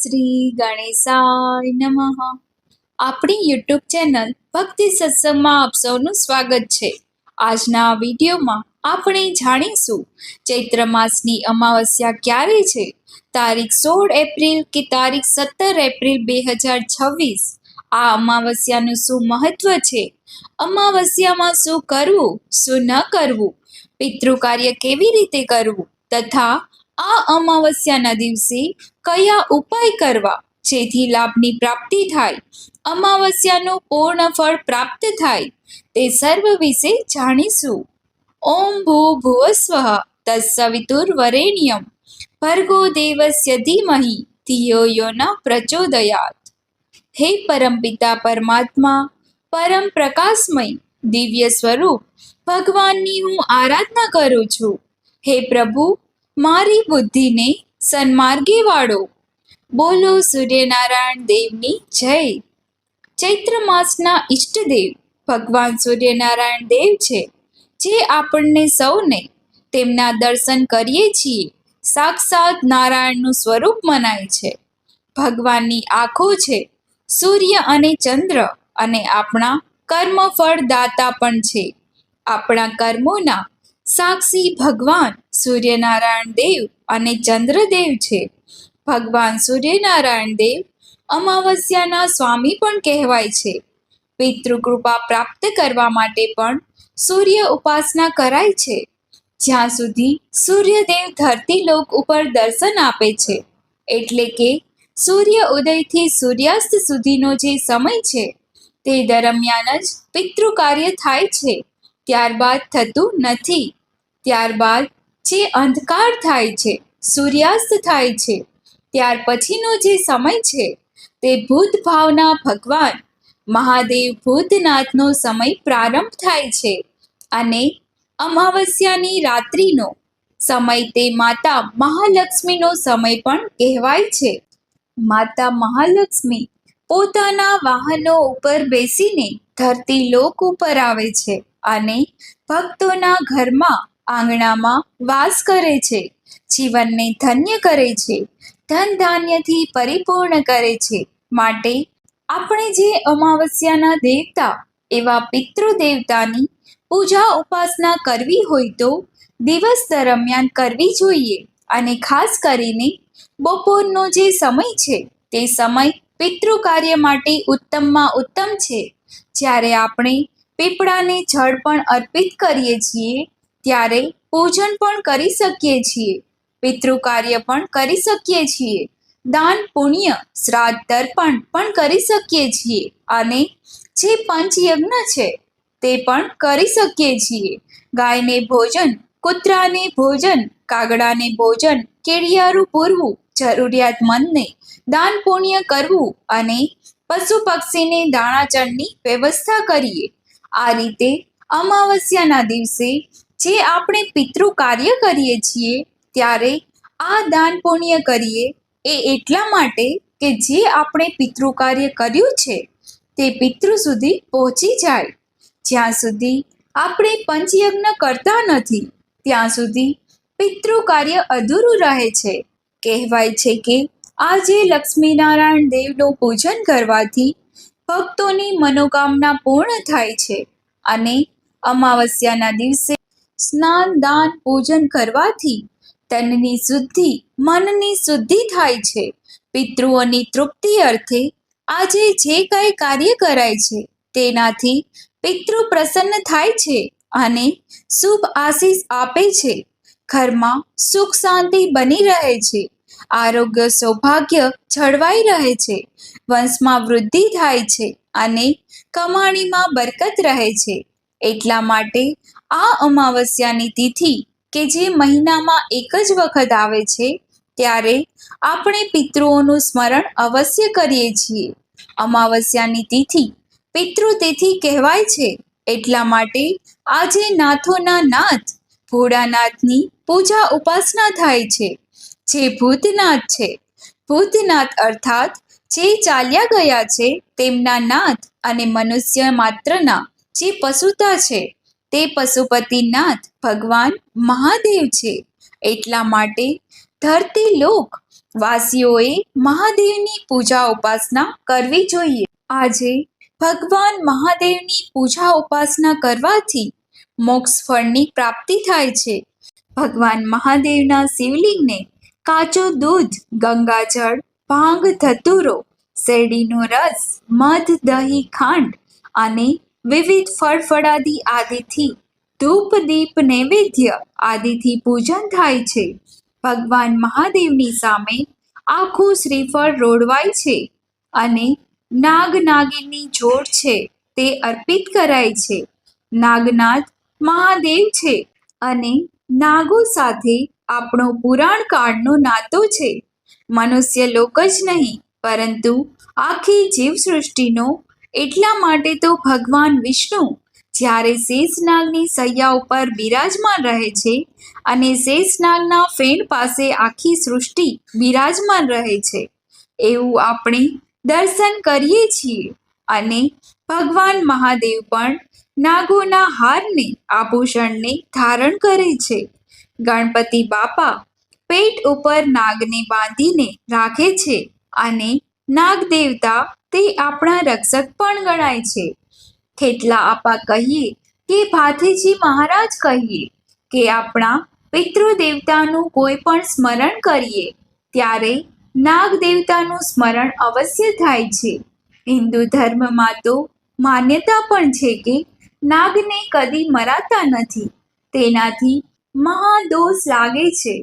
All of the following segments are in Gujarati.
શ્રી ગણેશાય નમઃ. આપણી યુટ્યુબ ચેનલ ભક્તિ સત્સંગમાં આપ સૌનું સ્વાગત છે. આજના આ વિડીયોમાં આપણે જાણીશું ચૈત્ર માસની અમાવસ્યા ક્યારે છે, તારીખ 16 એપ્રિલ કે તારીખ 17 એપ્રિલ 2026. આ અમાવસ્યાનું શું મહત્વ છે, અમાવસ્યામાં શું કરવું શું ન કરવું, પિતૃ કાર્ય કેવી રીતે કરવું તથા આ અમાવસ્યાના દિવસે કયા ઉપાય કરવા જેથી લાભની પ્રાપ્તિ થાય, અમાવસ્યાનું પૂર્ણ ફળ પ્રાપ્ત થાય, તે સર્વ વિશે જાણીશું. ઓમ ભૂર્ભુવસ્વઃ તત્સવિતુર્વરેણ્યમ ભર્ગો દેવસ્ય ધીમહિ ધિયો યો ન પ્રચોદયાત. હે પરમપિતા પરમાત્મા, પરમ પ્રકાશમય દિવ્ય સ્વરૂપ ભગવાનની હું આરાધના કરું છું. હે પ્રભુ, મારી બુદ્ધિને સન્માર્ગે વાળો. બોલો સૂર્યનારાયણ દેવની જય. ચૈત્ર માસના ઈષ્ટદેવ ભગવાન સૂર્યનારાયણ દેવ છે, જે આપણને સૌને તેમના દર્શન કરીએ છીએ સાક્ષાત નારાયણનું સ્વરૂપ મનાય છે. ભગવાનની આંખો છે, સૂર્ય અને ચંદ્ર, અને આપણા કર્મફળ દાતા પણ છે. આપણા કર્મોના સાક્ષી ભગવાન સૂર્યનારાયણ દેવ અને ચંદ્રદેવ છે. ભગવાન સૂર્યનારાયણ દેવ અમાવસ્યાના સ્વામી પણ કહેવાય છે. પિતૃકૃપા પ્રાપ્ત કરવા માટે પણ સૂર્ય ઉપાસના કરાય છે. જ્યાં સુધી સૂર્યદેવ ધરતીલોક ઉપર દર્શન આપે છે, એટલે કે સૂર્ય ઉદયથી સૂર્યાસ્ત સુધીનો જે સમય છે, તે દરમિયાન જ પિતૃ કાર્ય થાય છે. ત્યારબાદ થતું નથી. ત્યારબાદ જે અંધકાર થાય છે, સૂર્યાસ્ત થાય છે, ત્યાર પછીનો જે સમય છે, તે ભૂત ભાવના ભગવાન મહાદેવ ભૂતનાથનો સમય પ્રારંભ થાય છે. અને અમાવસ્યાની રાત્રિનો સમય તે માતા મહાલક્ષ્મીનો સમય પણ કહેવાય છે. માતા મહાલક્ષ્મી પોતાના વાહનો ઉપર બેસીને ધરતી લોક ઉપર આવે છે અને ભક્તોના ઘરમાં આંગણામાં વાસ કરે છે, જીવનને ધન્ય કરે છે, ધન ધાન્યથી પરિપૂર્ણ કરે છે. માટે આપણે જે અમાવસ્યાના દેવતા એવા પિતૃ દેવતાની પૂજા ઉપાસના કરવી હોય તો દિવસ દરમિયાન કરવી જોઈએ. અને ખાસ કરીને બપોરનો જે સમય છે, તે સમય પિતૃ કાર્ય માટે ઉત્તમમાં ઉત્તમ છે. જ્યારે આપણે પીપળાને જળ પણ અર્પિત કરીએ છીએ, ત્યારે પૂજન પણ કરી શકીએ છીએ, પિતૃ કાર્ય પણ કરી શકીએ છીએ, દાન પુણ્ય શ્રાદ્ધ તર્પણ પણ કરી શકીએ છીએ, અને જે પંચયજ્ઞ છે તે પણ કરી શકીએ છીએ. ગાયને ભોજન, કૂતરાને ભોજન, કાગડાને ભોજન, કેડિયારું પૂરવું, જરૂરિયાતમંદને દાન પુણ્ય કરવું અને પશુ પક્ષીને દાણાચળની વ્યવસ્થા કરીએ. આ રીતે અમાવસ્યાના દિવસે જે આપણે પિતૃ કાર્ય કરીએ છીએ, ત્યારે આ દાન પુણ્ય કરીએ એ એટલા માટે કે જે આપણે પિતૃ કાર્ય કર્યું છે તે પિતૃ સુધી પહોંચી જાય. જ્યાં સુધી આપણે પંચયજ્ઞ કરતા નથી, ત્યાં સુધી પિતૃ કાર્ય અધૂરું રહે છે. કહેવાય છે કે આજે લક્ષ્મીનારાયણ દેવનું પૂજન કરવાથી ભક્તોની મનોકામના પૂર્ણ થાય છે. અને અમાવસ્યાના દિવસે સ્નાન દાન પૂજન કરવાથી તનની શુદ્ધિ, મનની શુદ્ધિ થાય છે. પિતૃઓની તૃપ્તિ અર્થે આજે જે કંઈ કાર્ય કરાય છે, તેનાથી પિતૃ પ્રસન્ન થાય છે અને શુભ આશીષ આપે છે. ઘરમાં સુખ શાંતિ બની રહે છે, આરોગ્ય સૌભાગ્ય જળવાઈ રહે છે, વંશમાં વૃદ્ધિ થાય છે અને કમાણીમાં બરકત રહે છે. એટલા માટે આ અમાવસ્યાની તિથિ કે જે મહિનામાં એક જ વખત આવે છે, ત્યારે આપણે પિતૃઓનું સ્મરણ અવશ્ય કરીએ છીએ. અમાવસ્યાની તિથિ પિતૃ તિથિ કહેવાય છે. એટલા માટે આજે નાથોના નાથ ભોળાનાથની પૂજા ઉપાસના થાય છે, જે ભૂતનાથ છે. ભૂતનાથ અર્થાત જે ચાલ્યા ગયા છે તેમના નાથ, અને મનુષ્ય માત્રના જે પશુતા છે તે પશુપતિનાથ ભગવાન મહાદેવ છે. એટલા માટે ધરતી લોક વાસીઓએ મહાદેવની પૂજા ઉપાસના કરવી જોઈએ. આજે ભગવાન મહાદેવની પૂજા ઉપાસના કરવાથી મોક્ષ ફળની પ્રાપ્તિ થાય છે. ભગવાન મહાદેવના શિવલિંગને કાચું દૂધ, ગંગાજળ, ભાંગ, ધતુરો, શેરડીનો રસ, મધ, દહીં, ખાંડ અને વિવિધ ફળફળાદી આદિથી ધૂપ, દીપ, નૈવેદ્ય આદિથી પૂજન થાય છે. ભગવાન મહાદેવની સામે આખું શ્રીફળ રોડવાય છે અને નાગ નાગિનની જોડ છે તે અર્પિત કરાય છે. નાગનાથ મહાદેવ છે અને નાગો સાથે આપણો પુરાણ કાળનો નાતો છે. મનુષ્ય લોક જ નહીં પરંતુ આખી જીવસૃષ્ટિનો. એટલા માટે તો ભગવાન વિષ્ણુ જ્યારે શેષનાગની સૈયા ઉપર બિરાજમાન રહે છે અને શેષનાગના ફેણ પાસે આખી સૃષ્ટિ બિરાજમાન રહે છે એવું આપણે દર્શન કરીએ છીએ. અને ભગવાન મહાદેવ પણ નાગોના હારને, આભૂષણને ધારણ કરે છે. ગણપતિ બાપા પેટ ઉપર નાગને બાંધીને રાખે છે અને નાગ દેવતા તે આપણા રક્ષક પણ ગણાય છે. ખેટલા આપા કહીએ કે ભાથીજી મહારાજ કહીએ કે આપણા પિતૃ દેવતાનું કોઈ પણ સ્મરણ કરીએ ત્યારે નાગ દેવતાનું સ્મરણ અવશ્ય થાય છે. હિન્દુ ધર્મમાં તો માન્યતા પણ છે કે નાગને કદી મરાતા નથી, તેનાથી મહાદોષ લાગે છે.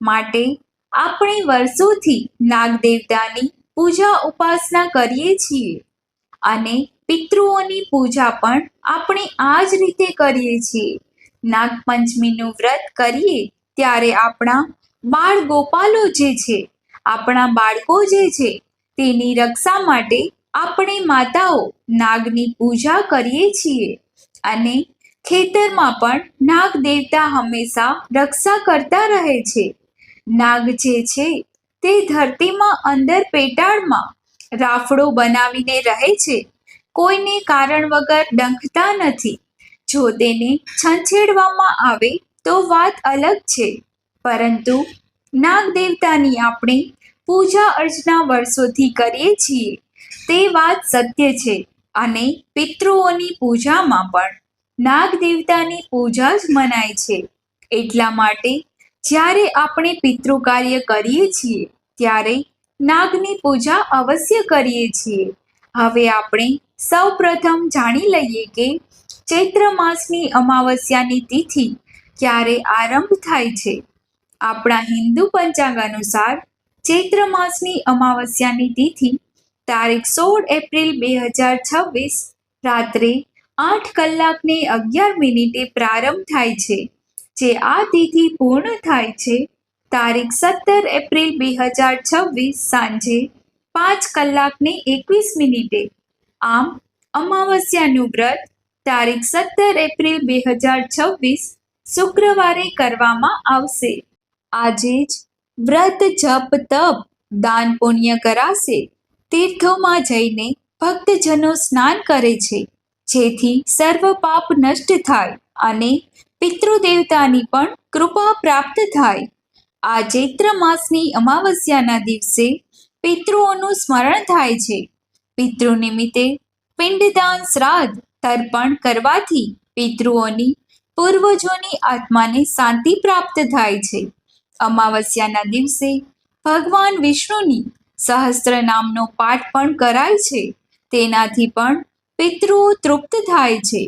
માટે આપણે વર્ષોથી નાગ દેવતાની પૂજા ઉપાસના કરીએ છીએ અને પિતૃઓની પૂજા પણ આપણે આ જ રીતે કરીએ છીએ. નાગપંચમીનું વ્રત કરીએ ત્યારે આપણા બાળ ગોપાલો જે છે, આપણા બાળકો જે છે તેની રક્ષા માટે આપણે માતાઓ નાગની પૂજા કરીએ છીએ અને ખેતરમાં પણ નાગ દેવતા હંમેશા રક્ષા કરતા રહે છે. નાગ જે છે તે ધરતીમાં અંદર પેટાળમાં રાફડો બનાવીને રહે છે. કોઈને કારણ વગર ડંખતા નથી. જો તેને છંછેડવામાં આવે તો વાત અલગ છે, પરંતુ નાગ દેવતાની આપણે પૂજા અર્ચના વર્ષોથી કરીએ છીએ તે વાત સત્ય છે. અને પિતૃઓની પૂજામાં પણ નાગ દેવતાની પૂજા જ મનાય છે. એટલા માટે જ્યારે આપણે પિતૃ કાર્ય કરીએ છીએ ત્યારે નાગની પૂજા અવશ્ય કરીએ છીએ. હવે આપણે સૌ પ્રથમ જાણી લઈએ કે ચૈત્ર માસની અમાવસ્યાની તિથિ ક્યારે આરંભ થાય છે. આપણા હિન્દુ પંચાંગ અનુસાર ચૈત્ર માસની અમાવસ્યાની તિથિ તારીખ 16 એપ્રિલ 2026 રાત્રે 8:11 પ્રારંભ થાય છે. જે આ તિથિ પૂર્ણ થાય છે તારીખ 17 એપ્રિલ 2026 સાંજે 5:21. આમ અમાવસ્યાનું વ્રત તારીખ 17 એપ્રિલ 2026 શુક્રવારે કરવામાં આવશે. આજે જ વ્રત, જપ, તપ, દાન, પુણ્ય કરાશે. તીર્થોમાં જઈને ભક્તજનો સ્નાન કરે છે જેથી સર્વ પાપ નષ્ટ થાય અને પિતૃદેવતાની પણ કૃપા પ્રાપ્ત થાય. આ ચૈત્ર માસની અમાવસ્યાના દિવસે પિતૃઓનું સ્મરણ થાય છે. પિતૃ નિમિત્તે પિંડદાન, શ્રાદ્ધ, તર્પણ કરવાથી પિતૃઓની, પૂર્વજોની આત્માને શાંતિ પ્રાપ્ત થાય છે. અમાવસ્યાના દિવસે ભગવાન વિષ્ણુની સહસ્ત્ર નામનો પાઠ પણ કરાય છે. તેનાથી પણ પિતૃઓ તૃપ્ત થાય છે.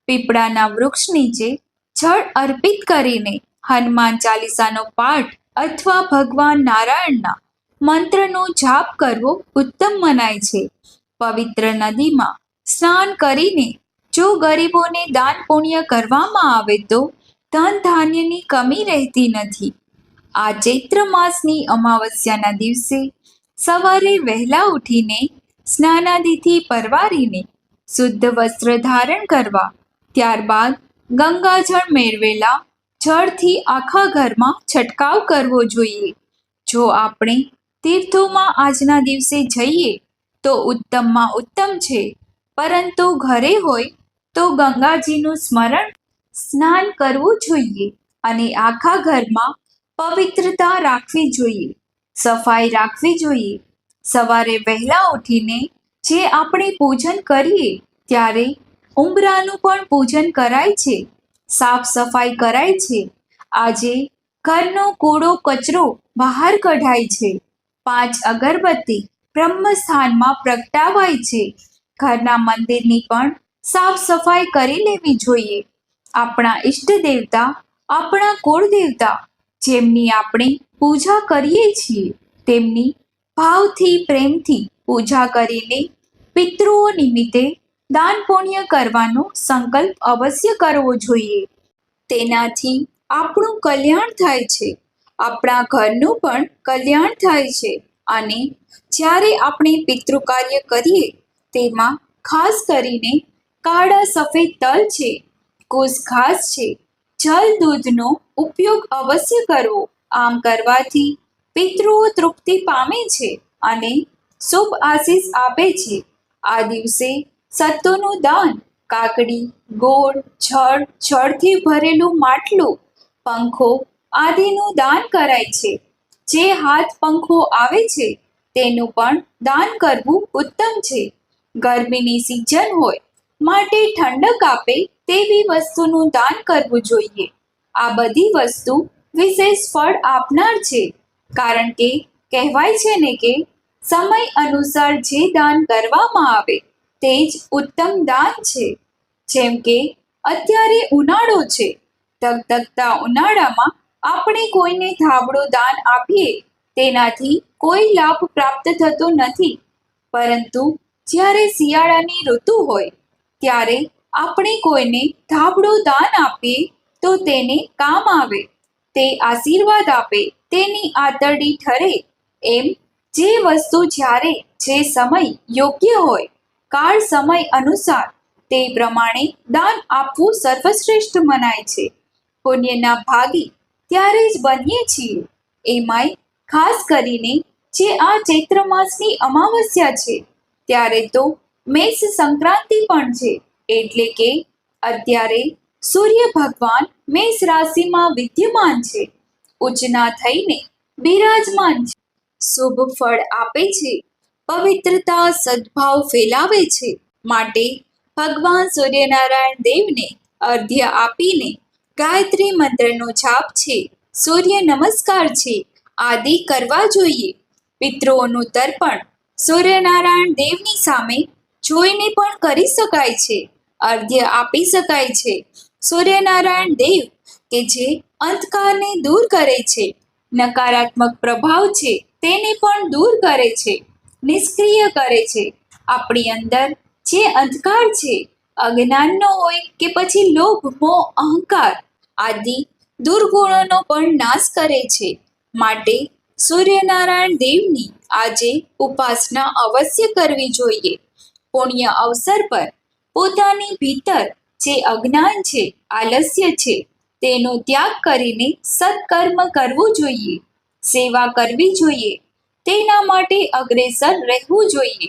પીપળાના વૃક્ષ નીચે જળ અર્પિત કરીને હનુમાન ચાલીસાનો પાઠ અથવા ભગવાન નારાયણના મંત્રનો જાપ કરવો ઉત્તમ મનાય છે. પવિત્ર નદીમાં સ્નાન કરીને જો ગરીબોને દાન પુણ્ય કરવામાં આવે તો ધન ધાન્યની કમી રહેતી નથી. આ ચૈત્ર માસની અમાવસ્યાના દિવસે સવારે વહેલા ઉઠીને સ્નાનાદિથી પરવારીને શુદ્ધ વસ્ત્ર ધારણ કરવા, ત્યારબાદ ગંગાજળ મેળવેલા જળથી આખા ઘરમાં છંટકાવ કરવો જોઈએ. જો આપણે તીર્થોમાં આજના દિવસે જઈએ તો ઉત્તમમાં ઉત્તમ છે, પરંતુ ઘરે હોય તો ગંગાજીનું સ્મરણ, સ્નાન કરવું જોઈએ અને આખા ઘરમાં પવિત્રતા રાખવી જોઈએ. સફાઈ રાખવી જોઈએ. સવારે વહેલા ઉઠીને જે આપણે પૂજન કરીએ ત્યારે ઉંબરાનું પણ પૂજન કરાય છે, સાફ સફાઈ કરાય છે. આજે ઘરનો કૂડો કચરો બહાર કઢાય છે. 5 અગરબત્તી બ્રહ્મસ્થાનમાં પ્રગટાવાય છે. ઘરના મંદિરની પણ સાફ સફાઈ કરી લેવી જોઈએ. આપણા ઈષ્ટ દેવતા, આપણા કુળ દેવતા, જેમની આપણે પૂજા કરીએ છીએ, તેમની ભાવથી પ્રેમથી પૂજા કરીને પિતૃઓ નિમિત્તે દાન પુણ્ય કરવાનો સંકલ્પ અવશ્ય કરવો જોઈએ. તેનાથી આપણું કલ્યાણ થાય છે, આપણા ઘરનું પણ કલ્યાણ થાય છે. અને જ્યારે આપણે પિતૃ કાર્ય કરીએ તેમાં ખાસ કરીને કાળા સફેદ તલ છે, કુશ ઘાસ છે, જલ દૂધનો ઉપયોગ અવશ્ય કરવો. આમ કરવાથી પિતૃઓ તૃપ્તિ પામે છે અને શુભ આશીષ આપે છે. આ દિવસે સત્તુનું દાન, કાકડી, ગોળ, જળથી ભરેલું માટલું, પંખો આદિનું દાન કરાય છે. જે હાથ પંખો આવે છે તેનું પણ દાન કરવું ઉત્તમ છે. ગરમીની સિઝન હોય માટે ઠંડક આપે તેવી વસ્તુનું દાન કરવું જોઈએ. આ બધી વસ્તુ વિશેષ ફળ આપનાર છે, કારણ કે કહેવાય છે ને કે સમય અનુસાર જે દાન કરવામાં આવે તે જ ઉત્તમ દાન છે. જેમ કે અત્યારે ઉનાળો છે, ધગધગતા ઉનાળામાં આપણે કોઈને ધાબળો દાન આપીએ તેનાથી કોઈ લાભ પ્રાપ્ત થતો નથી. પરંતુ જ્યારે શિયાળાની ઋતુ હોય ત્યારે આપણે કોઈને ધાબળો દાન આપીએ તો તેને કામ આવે, તે આશીર્વાદ આપે, તેની આંતરડી ઠરે. એમ જે વસ્તુ જ્યારે જે સમય યોગ્ય હોય, કાળ સમય અનુસાર તે પ્રમાણે દાન આપવું સર્વશ્રેષ્ઠ મનાય છે. પુણ્યના ભાગી ત્યારે જ બનીએ છીએ. એમાંય ખાસ કરીને જે આ ચૈત્ર માસની અમાવસ્યા છે ત્યારે તો મેષ સંક્રાંતિ પણ છે. એટલે કે અત્યારે સૂર્ય ભગવાન મેષ રાશિમાં વિદ્યમાન છે, ઉચ્ચના થઈને બિરાજમાન છે, શુભ ફળ આપે છે, પવિત્રતા સદભાવ ફેલાવે છે. માટે ભગવાન સૂર્યનારાયણ દેવને અર્ધ્ય આપીને ગાયત્રી મંત્રનો જાપ છે, સૂર્ય નમસ્કાર છે, આદિ કરવા જોઈએ. પિતૃઓનું તર્પણ સૂર્યનારાયણ દેવની સામે જોઈને પણ કરી શકાય છે, અર્ધ્ય આપી શકાય છે. સૂર્યનારાયણ દેવ કે જે અંધકારને દૂર કરે છે, નકારાત્મક પ્રભાવ છે તેને પણ દૂર કરે છે, નિષ્ક્રિય કરે છે. આપણી અંદર જે અંધકાર છે, અજ્ઞાનનો હોય કે પછી લોભ, મોહ, અહંકાર આદિ દુર્ગુણોનો પણ નાશ કરે છે. માટે સૂર્યનારાયણ દેવની આજે ઉપાસના અવશ્ય કરવી જોઈએ. પુણ્ય અવસર પર પોતાની ભીતર જે અજ્ઞાન છે, આલસ્ય છે, તેનો ત્યાગ કરીને સત્કર્મ કરવું જોઈએ, સેવા કરવી જોઈએ, તેના માટે અગ્રેસર રહેવું જોઈએ.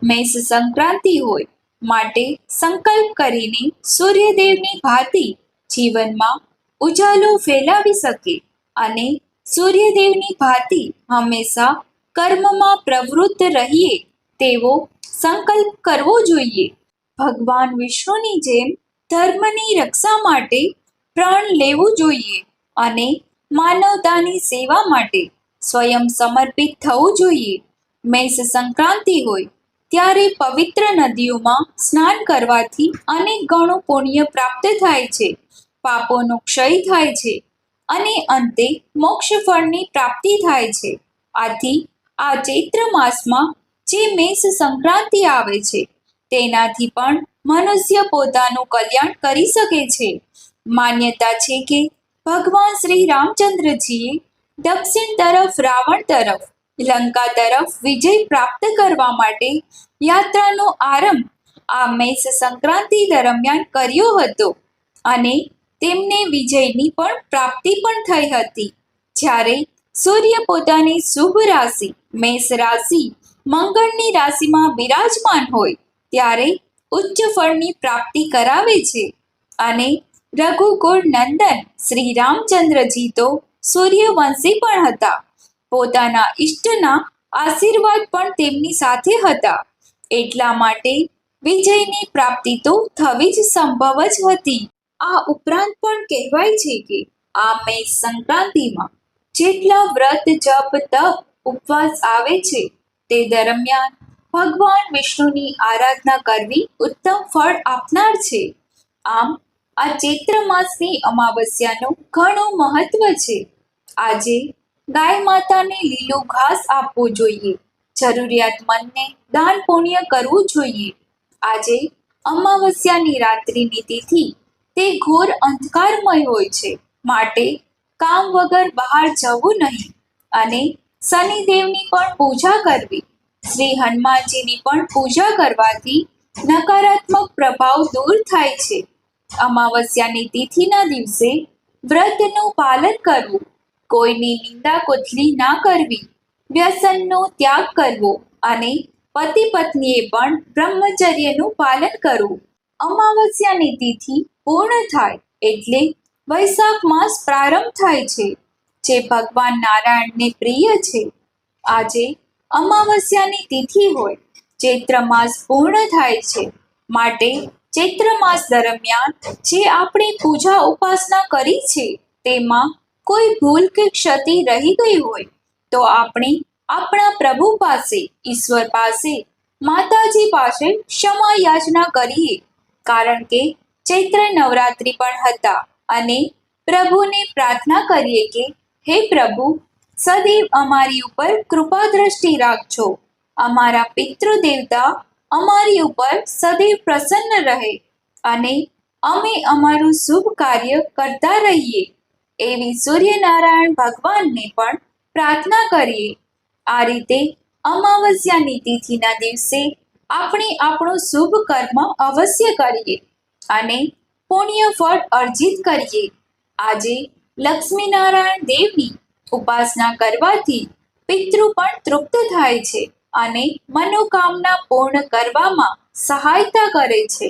મેષ સંક્રાંતિ હોય માટે સંકલ્પ કરીને સૂર્યદેવની ભાંતિ જીવનમાં ઉજાલો ફેલાવી શકે અને સૂર્યદેવની ભાંતિ હંમેશા કર્મમાં પ્રવૃત્ત રહીએ તેવો સંકલ્પ કરવો જોઈએ. ભગવાન વિષ્ણુની જેમ ધર્મની રક્ષા માટે પ્રણ લેવું જોઈએ અને માનવતાની સેવા માટે સ્વયં સમર્પિત થવું જોઈએ. મેષ સંક્રાંતિ હોય ત્યારે પવિત્ર નદીઓમાં સ્નાન કરવાથી અનેક ગણું પુણ્ય પ્રાપ્ત થાય છે, પાપોનો ક્ષય થાય છે અને અંતે મોક્ષ ફળની પ્રાપ્તિ થાય છે. આથી આ ચૈત્ર માસમાં જે મેષ સંક્રાંતિ આવે છે તેનાથી પણ મનુષ્ય પોતાનું કલ્યાણ કરી શકે છે. માન્યતા છે કે ભગવાન શ્રી રામચંદ્રજીએ દક્ષિણ તરફ રાવણ તરફ, લંકા તરફ વિજય પ્રાપ્ત કરવા માટે યાત્રાનો આરંભ આ મેષ સંક્રાંતિ દરમિયાન કર્યો હતો અને તેમને વિજયની પણ પ્રાપ્તિ પણ થઈ હતી. જ્યારે સૂર્ય પોતાની શુભ રાશિ મેષ રાશિ મંગળની રાશિમાં બિરાજમાન હોય ત્યારે ઉચ્ચ ફળની પ્રાપ્તિ કરાવે છે અને રઘુકુળ નંદન શ્રી રામચંદ્રજી તો સૂર્યવંશી પણ હતા. પોતાના ઈષ્ટના આશીર્વાદ પણ તેમની સાથે હતા. એટલા માટે વિજયની પ્રાપ્તિ તો થવી જ સંભવ જ હતી. આ ઉપરાંત પણ કહેવાય છે કે આ મેષ સંક્રાંતિમાં જેટલા વ્રત જપ તપ ઉપવાસ આવે છે તે દરમિયાન ભગવાન વિષ્ણુની આરાધના કરવી ઉત્તમ ફળ આપનાર છે. આમ આ ચૈત્ર માસની અમાવસ્યાનું ઘણું મહત્વ છે. આજે ગાય માતાને લીલું ઘાસ આપવું જોઈએ. જરૂરિયાતમંદને દાન પુણ્ય કરવું જોઈએ. આજે અમાવસ્યાની રાત્રિની તિથિ તે ઘોર અંધકારમય હોય છે, માટે કામ વગર બહાર જવું નહીં અને શનિદેવની પણ પૂજા કરવી. શ્રી હનુમાનજીની પણ પૂજા કરવાથી નકારાત્મક પ્રભાવ દૂર થાય છે. અમાવસ્યાની તિથિના દિવસે વ્રતનું પાલન કરવું, કોઈની નિંદા કુથલી ના કરવી, વ્યસનનો ત્યાગ કરવો અને પતિ પત્નીએ પણ બ્રહ્મચર્યનું પાલન કરવું. અમાવસ્યાની તિથિ પૂર્ણ થાય એટલે વૈશાખ માસ પ્રારંભ થાય છે, જે ભગવાન નારાયણને પ્રિય છે. આજે અમાવસ્યાની તિથિ હોય, ચૈત્ર માસ પૂર્ણ થાય છે, માટે ચૈત્ર માસ દરમિયાન જે આપણે પૂજા ઉપાસના કરી છે તેમાં કોઈ ભૂલ કે ક્ષતિ રહી ગઈ હોય તો આપણે આપણા પ્રભુ પાસે, ઈશ્વર પાસે, માતાજી પાસે ક્ષમા યાચના કરીએ. કારણ કે ચૈત્ર નવરાત્રિ પણ હતા અને પ્રભુને પ્રાર્થના કરીએ કે હે પ્રભુ, સદૈવ અમારી ઉપર કૃપા દ્રષ્ટિ રાખજો. અમારા પિતૃ દેવતા અમારી ઉપર સદૈવ પ્રસન્ન રહે અને અમે અમારું શુભ કાર્ય કરતા રહીએ, એવી સૂર્યનારાયણ ભગવાનને પણ પ્રાર્થના કરીએ. આ રીતે અમાવસ્યાની તિથિના દિવસે આપણે આપણું શુભ કર્મ અવશ્ય કરીએ અને પુણ્ય ફળ અર્જિત કરીએ. આજે લક્ષ્મીનારાયણ દેવની ઉપાસના કરવાથી પિતૃ પણ તૃપ્ત થાય છે અને મનોકામના પૂર્ણ કરવામાં સહાયતા કરે છે.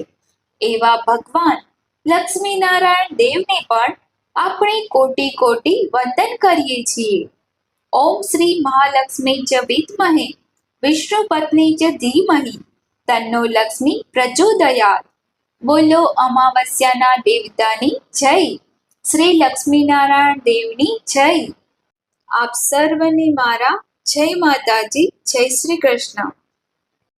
એવા ભગવાન લક્ષ્મીનારાયણ દેવને પણ આપણે કોટી કોટી વંદન કરીએ છીએ. ઓમ શ્રી મહાલક્ષ્મી ચ વિદ્મહે વિષ્ણુ પત્ની ચ ધીમહિ તન્નો લક્ષ્મી પ્રચોદયાત. બોલો અમાવસ્યાના દેવતાની જય. શ્રી લક્ષ્મીનારાયણ દેવની જય. આપ સર્વને મારા જય માતાજી, જય શ્રી કૃષ્ણ.